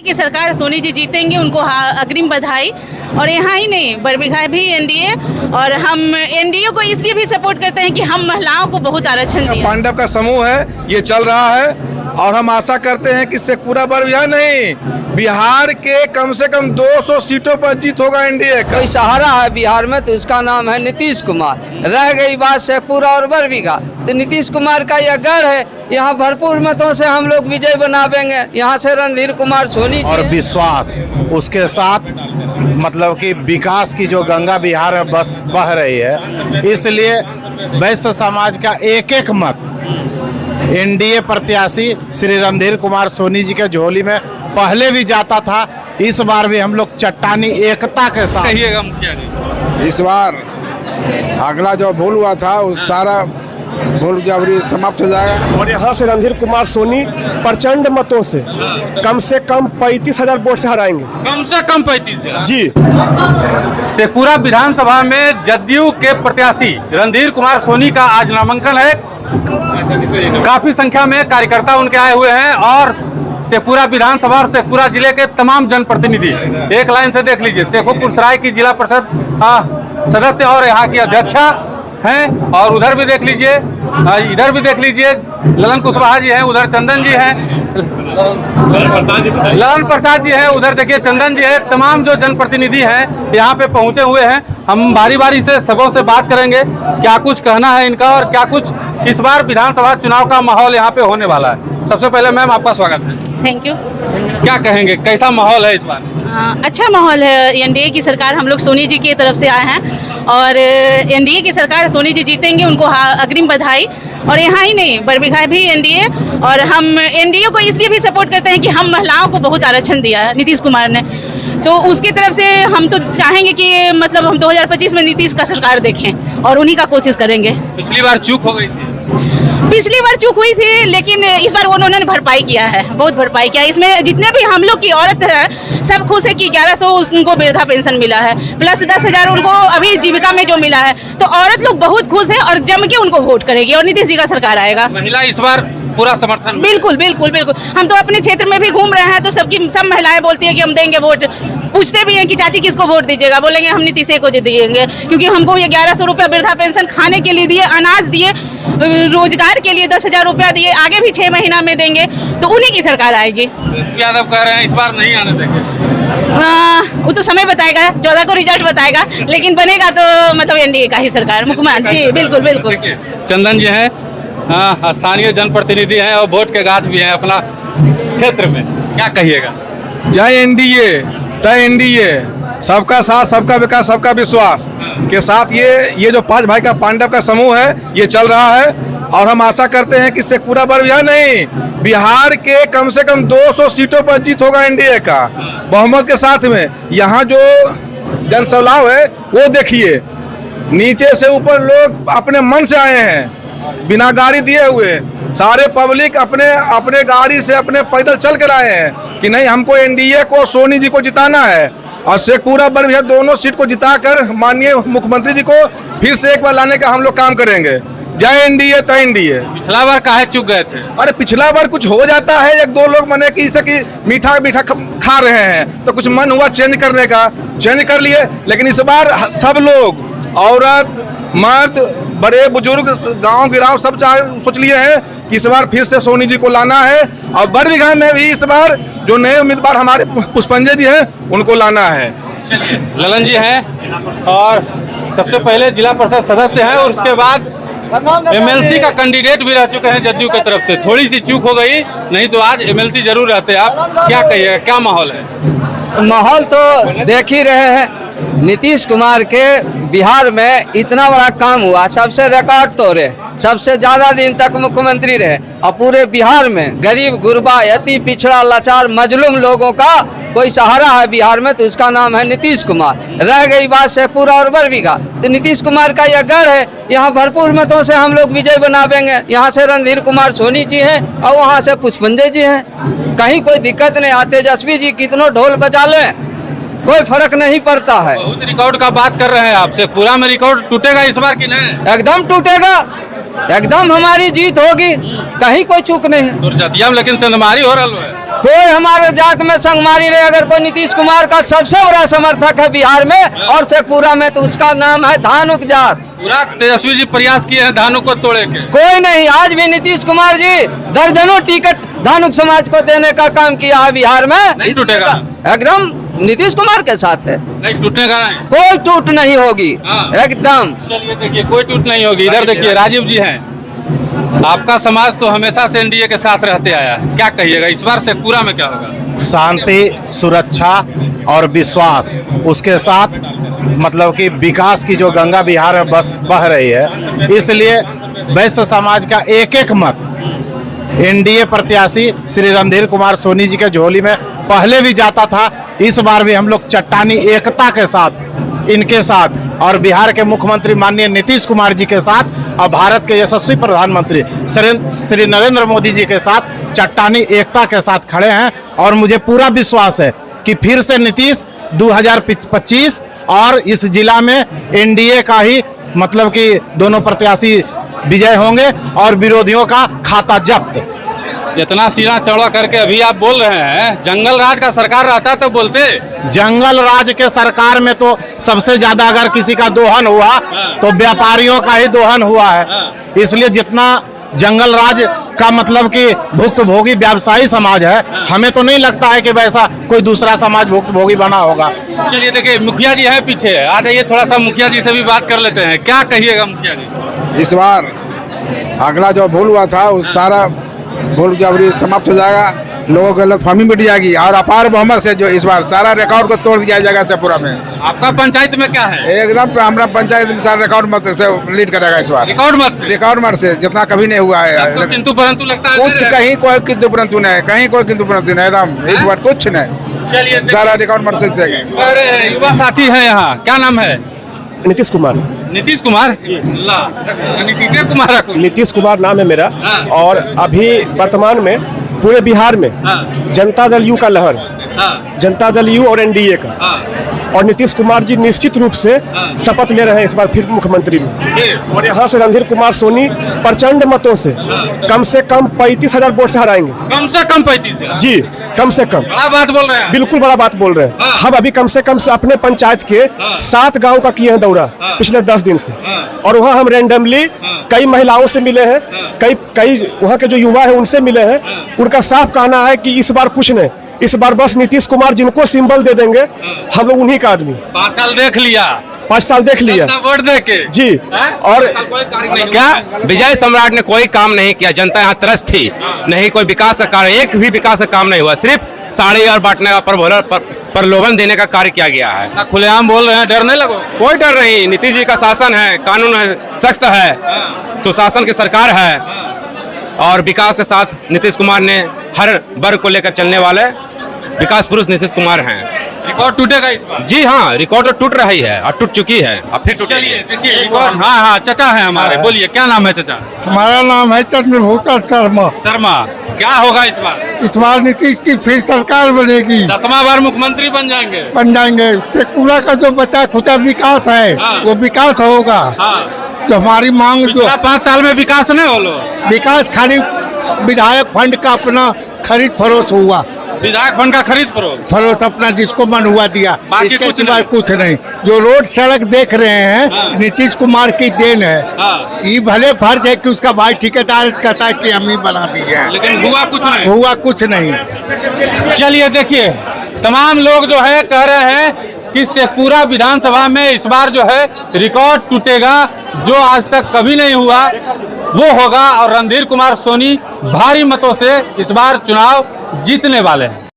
की सरकार सोनी जी जीतेंगे, उनको अग्रिम बधाई। और यहाँ ही नहीं, बरबीघा भी एनडीए, और हम एनडीए को इसलिए भी सपोर्ट करते हैं कि हम महिलाओं को बहुत आरक्षण दिया। पांडव का समूह है, ये चल रहा है और हम आशा करते हैं कि शेखपुरा बरबीघा नहीं, बिहार के कम से कम 200 सीटों पर जीत होगा एनडीए का। कोई सहारा है बिहार में तो उसका नाम है नीतीश कुमार। रह गई बात शेखपुरा और बरबीघा, तो नीतीश कुमार का यह गढ़ है, यहाँ भरपूर मतों से हम लोग विजय बनावेंगे। यहाँ से रणधीर कुमार सोनी और विश्वास उसके साथ, मतलब कि विकास की जो गंगा बिहार में बस बह रही है, इसलिए वैश्य समाज का एक एक मत एनडीए प्रत्याशी श्री रणधीर कुमार सोनी जी के झोली में पहले भी जाता था। इस बार भी हम लोग चट्टानी एकता के साथ कहिएगा मुखिया जी। इस बार अगला जो भूल हुआ था उस सारा भूल जबरी समाप्त हो जाएगा। और यहाँ से रणधीर कुमार सोनी प्रचंड मतों से कम 35,000 वोट से हराएंगे। कम से कम 35 जी। शेखपुरा विधानसभा में जदयू के प्रत्याशी रणधीर कुमार सोनी का आज नामांकन है। काफी संख्या में कार्यकर्ता उनके आए हुए हैं और शेखपुरा विधानसभा और शेखपुरा जिले के तमाम जनप्रतिनिधि एक लाइन से देख लीजिए। शेखोपुर सराय की जिला परिषद सदस्य और यहाँ की अध्यक्षा हैं, और उधर भी देख लीजिए, इधर भी देख लीजिए, ललन कुशवाहा जी हैं, उधर चंदन जी हैं, ललन प्रसाद जी हैं, उधर देखिए चंदन जी हैं। तमाम जो जनप्रतिनिधि हैं यहाँ पे पहुँचे हुए हैं। हम बारी बारी से सबों से बात करेंगे क्या कुछ कहना है इनका और क्या कुछ इस बार विधानसभा चुनाव का माहौल यहाँ पे होने वाला है। सबसे पहले मैम आपका स्वागत है। Thank you. क्या कहेंगे, कैसा माहौल है इस बार? अच्छा माहौल है। एनडीए की सरकार, हम लोग सोनी जी की तरफ से आए हैं और एनडीए की सरकार सोनी जी जीतेंगे, उनको अग्रिम बधाई। और यहाँ ही नहीं, बरबीघा भी एनडीए, और हम एनडीए को इसलिए भी सपोर्ट करते हैं कि हम महिलाओं को बहुत आरक्षण दिया है नीतीश कुमार ने, तो उसकी तरफ से हम तो चाहेंगे कि मतलब हम 2025 में नीतीश का सरकार देखें और उन्हीं का कोशिश करेंगे। पिछली बार चूक हो गई थी। पिछली बार चूक हुई थी, लेकिन इस बार उन्होंने भरपाई किया है, बहुत भरपाई किया है। इसमें जितने भी हम लोग की औरत है सब खुश है कि 1100 उनको वृद्धा पेंशन मिला है, प्लस 10,000 उनको अभी जीविका में जो मिला है, तो औरत लोग बहुत खुश है और जम के उनको वोट करेगी और नीतीश जी का सरकार आएगा। महिला इस बार पूरा समर्थन। बिल्कुल बिल्कुल बिल्कुल। हम तो अपने क्षेत्र में भी घूम रहे हैं तो सब महिलाएं बोलती है कि हम देंगे वोट। पूछते भी हैं कि चाची किसको वोट दीजिएगा, बोलेंगे हम नीतीश को देंगे, क्योंकि हमको ये 1100 रुपया वृद्धा पेंशन खाने के लिए दिए, अनाज दिए, रोजगार के लिए 10,000 रुपया दिए, आगे भी 6 महीना में देंगे, तो उन्हीं की सरकार आएगी। एसपी यादव कह रहे हैं इस बार नहीं आने देंगे। वो तो समय बताएगा, 14 को रिजल्ट बताएगा, लेकिन बनेगा तो मतलब एनडीए का ही सरकार, मुख्यमंत्री जी। बिल्कुल बिल्कुल। चंदन जी हैं, स्थानीय जनप्रतिनिधि हैं और वोट के गाछ भी हैं अपना क्षेत्र में, क्या कहिएगा? जय एनडीए, तय एनडीए, सबका साथ, सबका विकास, सबका विश्वास के साथ ये जो 5 भाई का पांडव का समूह है, ये चल रहा है। और हम आशा करते हैं कि शेखपुरा बरबीघा नहीं, बिहार के कम से कम 200 सीटों पर जीत होगा एनडीए का बहुमत के साथ में। यहाँ जो जनसैलाब है वो देखिए, नीचे से ऊपर लोग अपने मन से आए हैं, बिना गाड़ी दिए हुए, सारे पब्लिक अपने गाड़ी से अपने पैदल चल कर आए हैं कि नहीं, हमको एनडीए को, सोनी जी को जिताना है और शेखपुरा बरबीघा दोनों सीट को जिताकर माननीय मुख्यमंत्री जी को फिर से एक बार लाने का हम लोग काम करेंगे। जय एनडीए, तय एनडीए। पिछला बार काहे चूक गए थे? अरे पिछला बार कुछ हो जाता है, 1-2 लोग मने कि इसे कि मीठा मीठा खा रहे हैं तो कुछ मन हुआ चेंज करने का, चेंज कर लिए। लेकिन इस बार सब लोग, औरत, मर्द, बड़े बुजुर्ग, गांव गिराव सब सोच लिए हैं कि इस बार फिर से सोनी जी को लाना है। और बरबीघा में भी इस बार जो नए उम्मीदवार हमारे पुष्पंजय जी हैं उनको लाना है। ललन जी हैं और सबसे पहले जिला परिषद सदस्य हैं और उसके बाद एमएलसी का कैंडिडेट भी रह चुके हैं जदयू की तरफ से। थोड़ी सी चूक हो गई, नहीं तो आज एमएलसी जरूर रहते आप। क्या कहिएगा, क्या माहौल है? माहौल तो देख ही रहे हैं, नीतीश कुमार के बिहार में इतना बड़ा काम हुआ, सबसे रिकॉर्ड तोड़े, सबसे ज्यादा दिन तक मुख्यमंत्री रहे और पूरे बिहार में गरीब, गुरबा, यती, पिछड़ा, लाचार, मजलूम लोगों का कोई सहारा है बिहार में तो उसका नाम है नीतीश कुमार। रह गई बात शेखपुरा और बरबीघा, तो नीतीश कुमार का यह गढ़ है, यहाँ भरपूर मतों से हम लोग विजय बनावेंगे। यहाँ से रणधीर कुमार सोनी जी हैं और वहाँ से पुष्पंजय जी हैं। कहीं कोई दिक्कत नहीं, तेजस्वी जी कितनों ढोल बजा लें, कोई फर्क नहीं पड़ता है। बहुत रिकॉर्ड का बात कर रहे हैं आपसे, पूरा में रिकॉर्ड टूटेगा इस बार की नहीं? एकदम टूटेगा, एकदम हमारी जीत होगी, कहीं कोई चूक नहीं है। जतिया में लेकिन सेंधमारी हो रहा है। कोई हमारे जात में संगमारी नहीं। अगर कोई नीतीश कुमार का सबसे बड़ा समर्थक है बिहार में और शेखपुरा में तो उसका नाम है धानुक जात। पूरा तेजस्वी जी प्रयास किए हैं धानुक को तोड़े के। कोई नहीं, आज भी नीतीश कुमार जी दर्जनों टिकट धानुक समाज को देने का काम किया है बिहार में। नहीं टूटेगा, एकदम नीतीश कुमार के साथ है, नहीं टूटने का नहीं, कोई टूट नहीं होगी हाँ। एकदम। चलिए देखिए कोई टूट नहीं होगी। इधर देखिए राजीव जी हैं, आपका समाज तो हमेशा से एनडीए के साथ रहते आया है, क्या कहिएगा इस बार शेखपुरा में क्या होगा? शांति, सुरक्षा और विश्वास, उसके साथ मतलब कि विकास की जो गंगा बिहार में बह रही है, इसलिए वैश्य समाज का एक एक मत एनडीए प्रत्याशी श्री रणधीर कुमार सोनी जी के झोली में पहले भी जाता था। इस बार भी हम लोग चट्टानी एकता के साथ, इनके साथ और बिहार के मुख्यमंत्री माननीय नीतीश कुमार जी के साथ और भारत के यशस्वी प्रधानमंत्री श्री नरेंद्र मोदी जी के साथ चट्टानी एकता के साथ खड़े हैं। और मुझे पूरा विश्वास है कि फिर से नीतीश 2025 और इस जिला में एनडीए का ही मतलब कि दोनों प्रत्याशी विजय होंगे और विरोधियों का खाता जब्त। इतना सीना चौड़ा करके अभी आप बोल रहे हैं, जंगल राज का सरकार रहता तो बोलते। जंगल राज के सरकार में तो सबसे ज्यादा अगर किसी का दोहन हुआ तो व्यापारियों का ही दोहन हुआ है। इसलिए जितना जंगल राज का मतलब कि भुक्तभोगी व्यवसायी समाज है, हमें तो नहीं लगता है कि वैसा कोई दूसरा समाज भुक्तभोगी बना होगा। चलिए देखिए मुखिया जी है पीछे, आ जाइए थोड़ा सा मुखिया जी से भी बात कर लेते हैं। क्या कहिएगा मुखिया जी? इस बार अगला जो भूल हुआ था वो सारा भूल जबरी समाप्त हो जाएगा, लोगों को गलतफहमी मिट जाएगी और अपार बहुमत से जो इस बार सारा रिकॉर्ड को तोड़ दिया जाएगा शेखपुरा में। आपका पंचायत में क्या है? एकदम हमारा पंचायत में सारा रिकॉर्ड मत से लीड करेगा इस बार। रिकॉर्ड मत से जितना कभी नहीं हुआ है। तो किंतु परंतु लगता है कुछ कहीं कोई किंतु परंतु नहीं, कहीं कोई किंतु परंतु नहीं, एकदम एक बार कुछ नहीं। चलिए सारा रिकॉर्ड मत से देंगे। अरे युवा साथी है यहाँ, क्या नाम है? नीतीश कुमार। नीतीश कुमार? नीतीश कुमार नीतीश कुमार नाम है मेरा। हाँ। और अभी वर्तमान में पूरे बिहार में जनता दल यू का लहर, जनता दल यू और एनडीए का। और नीतीश कुमार जी निश्चित रूप से शपथ ले रहे हैं इस बार फिर मुख्यमंत्री में। और यहाँ से रणधीर कुमार सोनी प्रचंड मतों से कम 35,000 वोट से हराएंगे। कम से कम 35 जी, कम से कम। बड़ा बात बोल रहे हैं। बिल्कुल बड़ा बात बोल रहे हैं। हम अभी कम से कम अपने पंचायत के 7 गांव का किए हैं दौरा पिछले 10 दिन से। और वहाँ हम रैंडमली कई महिलाओं से मिले हैं, कई वहाँ के जो युवा है उनसे मिले हैं। उनका साफ कहना है कि इस बार कुछ नहीं, इस बार बस नीतीश कुमार जिनको सिंबल दे देंगे हम लोग उन्हीं का आदमी। 5 साल देख लिया, 5 साल देख लिया वोट दे के जी। और क्या विजय सम्राट ने कोई काम नहीं किया, जनता यहाँ त्रस्त थी, नहीं कोई विकास का कार्य, एक भी विकास का काम नहीं हुआ, सिर्फ साड़ी और बांटने का प्रलोभन देने का कार्य किया गया है। खुलेआम बोल रहे हैं, डर नहीं लगो? कोई डर नहीं, नीतीश जी का शासन है, कानून है, सख्त है, सुशासन की सरकार है और विकास के साथ नीतीश कुमार ने हर वर्ग को लेकर चलने वाले विकास पुरुष नीतीश कुमार हैं। रिकॉर्ड टूटेगा इस बार? जी हाँ, रिकॉर्ड तो टूट रही है और टूट चुकी है, अब फिर टूटेगी। चलिए देखिए रिकॉर्ड। हाँ चचा है हमारे, बोलिए क्या नाम है चचा? हमारा नाम है चंद्रभूषण शर्मा। शर्मा, क्या होगा इस बार? इस बार नीतीश की फिर सरकार बनेगी, 10वां बार मुख्यमंत्री बन जाएंगे। शेखपुरा का जो बचा खुचा विकास है वो विकास होगा। जो हमारी मांग जो 5 साल में विकास नहीं हो, विकास खाली विधायक फंड का अपना खरीद फरोख्त हुआ, विधायक फंड का खरीद फरोख्त अपना जिसको मन हुआ दिया, बाकी इसके सिवा कुछ नहीं। जो रोड सड़क देख रहे हैं नीतीश कुमार की देन है। ये भले फर्ज है कि उसका भाई ठेकेदार कहता है कि हम ही बना दिए, लेकिन हुआ कुछ नहीं। चलिए देखिए तमाम लोग जो है कह रहे हैं कि शेखपुरा विधानसभा में इस बार जो है रिकॉर्ड टूटेगा, जो आज तक कभी नहीं हुआ वो होगा और रणधीर कुमार सोनी भारी मतों से इस बार चुनाव जीतने वाले हैं।